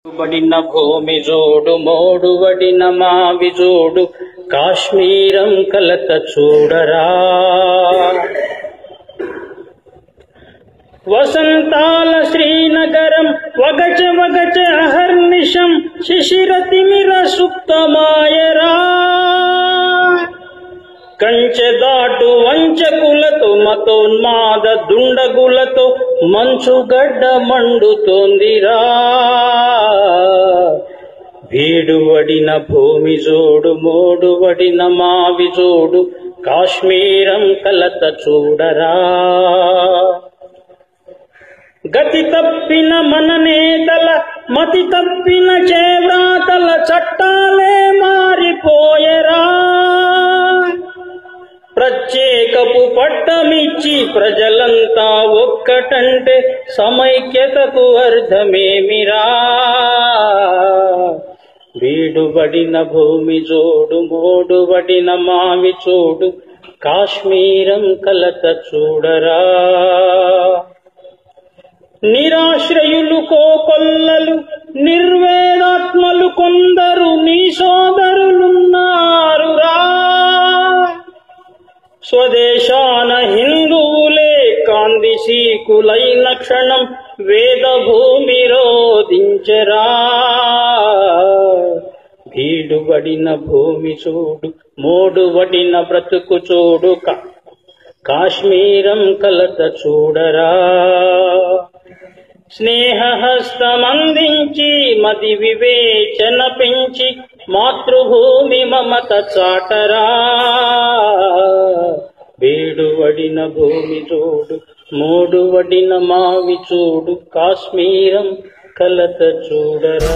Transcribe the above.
బడిన భూమి జోడు మోడువడిన మావి జోడు కాశ్మీరం కలత చూడరా. వసంతాల శ్రీనగరం వగచ వగచ అహర్నిశం శిశిరతిమిర సుప్తమాయరా. కంచె దాటు వంచకులతో మతోన్మాద దుండగులతో మంచుగడ్డ మండుతోందిరా. వీడువడిన భూమి జోడు మోడువడిన మావి జోడు కాశ్మీరం కలత చూడరా. గతి తప్పిన మన నేతల మతి తప్పిన చేవ్రాతల చట్టాలే మారిపోయరా. ప్రత్యేకపు పట్టమిచ్చి ప్రజలంతా ఒక్కటంటే సమైక్యతకు అర్థమేమిరా. వీడుబడిన భూమి జోడు మోడుబడిన మావి చూడు కాశ్మీరం కలత చూడరా. నిరాశ్రయులు కోకొల్లలు నిర్వేదాత్మలు కొందరు నీ సోదరులున్నారురా. స్వదేశాన హిందువులే కాంది సీకులైన క్షణం వేద భూమి రోధించరా. వీడుబడిన భూమి చూడు మోడుబడిన బ్రతుకు చూడు కాశ్మీరం కలత చూడరా. స్నేహహస్తమందించి మది వివేచన పెంచి మాతృభూమి మమత చాటరా. వీడువడిన భూమి చూడు మోడువడిన మావి చూడు కాశ్మీరం కలత చూడరా.